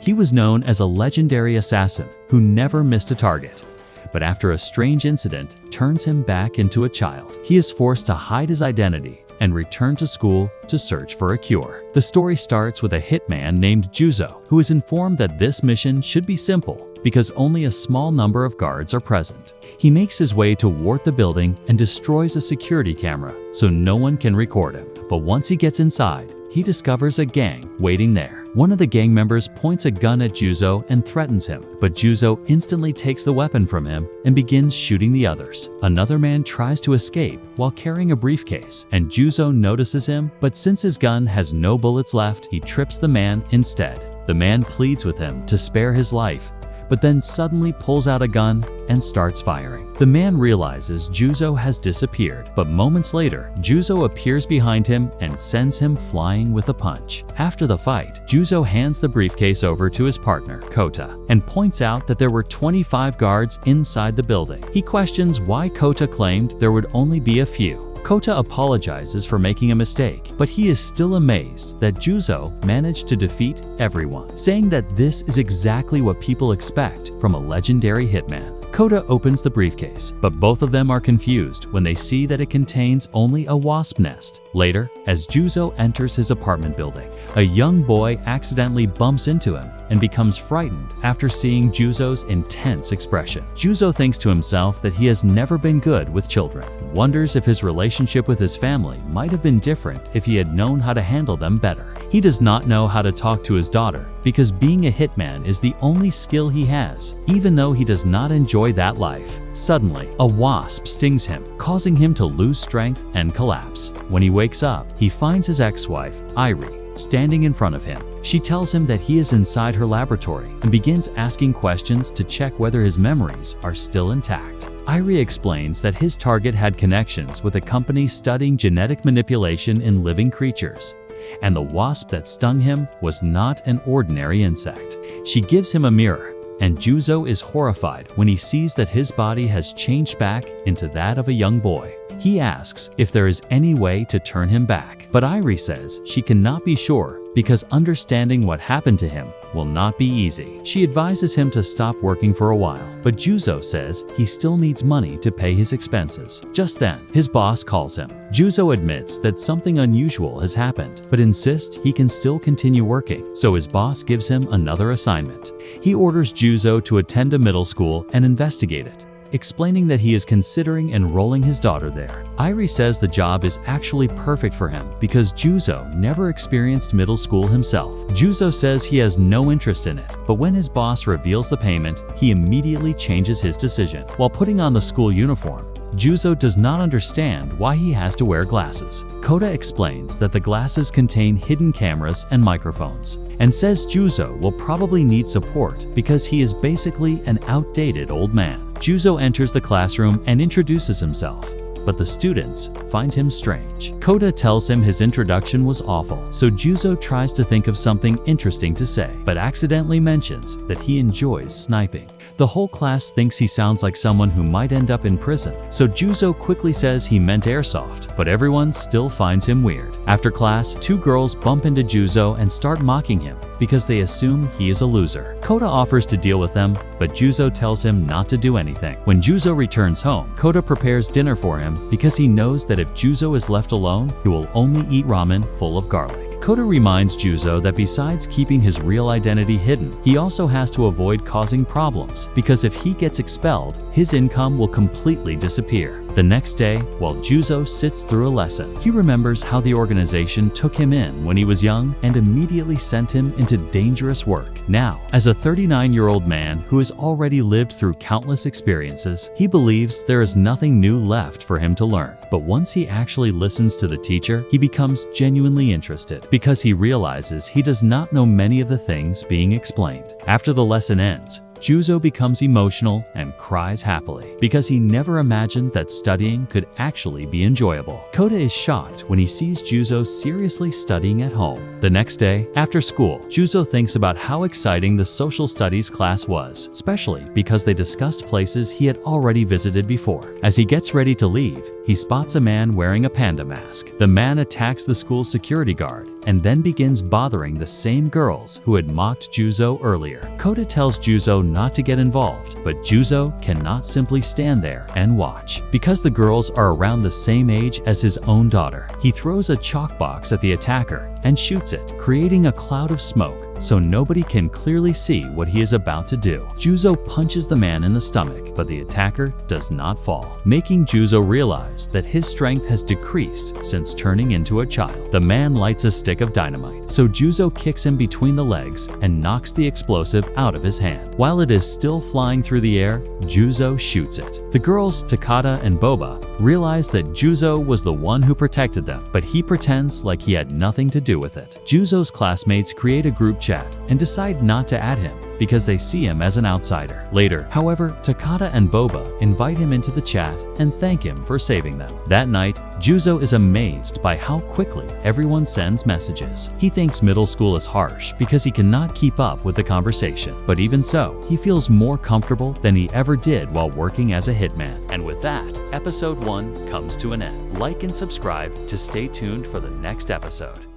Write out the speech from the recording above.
He was known as a legendary assassin who never missed a target. But after a strange incident turns him back into a child, he is forced to hide his identity and return to school to search for a cure. The story starts with a hitman named Juzo, who is informed that this mission should be simple because only a small number of guards are present. He makes his way toward the building and destroys a security camera so no one can record him. But once he gets inside, he discovers a gang waiting there. One of the gang members points a gun at Juzo and threatens him, but Juzo instantly takes the weapon from him and begins shooting the others. Another man tries to escape while carrying a briefcase, and Juzo notices him, but since his gun has no bullets left, he trips the man instead. The man pleads with him to spare his life, but then suddenly pulls out a gun and starts firing. The man realizes Juzo has disappeared, but moments later, Juzo appears behind him and sends him flying with a punch. After the fight, Juzo hands the briefcase over to his partner, Kota, and points out that there were 25 guards inside the building. He questions why Kota claimed there would only be a few. Kota apologizes for making a mistake, but he is still amazed that Juzo managed to defeat everyone, saying that this is exactly what people expect from a legendary hitman. Kota opens the briefcase, but both of them are confused when they see that it contains only a wasp nest. Later, as Juzo enters his apartment building, a young boy accidentally bumps into him and becomes frightened after seeing Juzo's intense expression. Juzo thinks to himself that he has never been good with children, wonders if his relationship with his family might have been different if he had known how to handle them better. He does not know how to talk to his daughter because being a hitman is the only skill he has, even though he does not enjoy that life. Suddenly, a wasp stings him, causing him to lose strength and collapse. When he wakes up, he finds his ex-wife, Irie, standing in front of him. She tells him that he is inside her laboratory and begins asking questions to check whether his memories are still intact. Irie explains that his target had connections with a company studying genetic manipulation in living creatures, and the wasp that stung him was not an ordinary insect. She gives him a mirror, and Juzo is horrified when he sees that his body has changed back into that of a young boy. He asks if there is any way to turn him back, but Irie says she cannot be sure because understanding what happened to him will not be easy. She advises him to stop working for a while, but Juzo says he still needs money to pay his expenses. Just then, his boss calls him. Juzo admits that something unusual has happened, but insists he can still continue working, so his boss gives him another assignment. He orders Juzo to attend a middle school and investigate it, explaining that he is considering enrolling his daughter there. Irie says the job is actually perfect for him because Juzo never experienced middle school himself. Juzo says he has no interest in it, but when his boss reveals the payment, he immediately changes his decision. While putting on the school uniform, Juzo does not understand why he has to wear glasses. Kota explains that the glasses contain hidden cameras and microphones, and says Juzo will probably need support because he is basically an outdated old man. Juzo enters the classroom and introduces himself, but the students find him strange. Kota tells him his introduction was awful, so Juzo tries to think of something interesting to say, but accidentally mentions that he enjoys sniping. The whole class thinks he sounds like someone who might end up in prison, so Juzo quickly says he meant airsoft, but everyone still finds him weird. After class, two girls bump into Juzo and start mocking him because they assume he is a loser. Kota offers to deal with them, but Juzo tells him not to do anything. When Juzo returns home, Kota prepares dinner for him because he knows that if Juzo is left alone, he will only eat ramen full of garlic. Kota reminds Juzo that besides keeping his real identity hidden, he also has to avoid causing problems because if he gets expelled, his income will completely disappear. The next day, while Juzo sits through a lesson, he remembers how the organization took him in when he was young and immediately sent him into dangerous work. Now, as a 39-year-old man who has already lived through countless experiences, he believes there is nothing new left for him to learn. But once he actually listens to the teacher, he becomes genuinely interested because he realizes he does not know many of the things being explained. After the lesson ends, Juzo becomes emotional and cries happily because he never imagined that studying could actually be enjoyable. Kota is shocked when he sees Juzo seriously studying at home. The next day, after school, Juzo thinks about how exciting the social studies class was, especially because they discussed places he had already visited before. As he gets ready to leave, he spots a man wearing a panda mask. The man attacks the school's security guard and then begins bothering the same girls who had mocked Juzo earlier. Kota tells Juzo not to get involved, but Juzo cannot simply stand there and watch. Because the girls are around the same age as his own daughter, he throws a chalk box at the attacker and shoots it, creating a cloud of smoke so nobody can clearly see what he is about to do. Juzo punches the man in the stomach, but the attacker does not fall, making Juzo realize that his strength has decreased since turning into a child. The man lights a stick of dynamite, so Juzo kicks him between the legs and knocks the explosive out of his hand. While it is still flying through the air, Juzo shoots it. The girls, Takata and Boba, realize that Juzo was the one who protected them, but he pretends like he had nothing to do with it. Juzo's classmates create a group chat and decide not to add him because they see him as an outsider. Later, however, Takata and Boba invite him into the chat and thank him for saving them. That night, Juzo is amazed by how quickly everyone sends messages. He thinks middle school is harsh because he cannot keep up with the conversation. But even so, he feels more comfortable than he ever did while working as a hitman. And with that, episode 1 comes to an end. Like and subscribe to stay tuned for the next episode.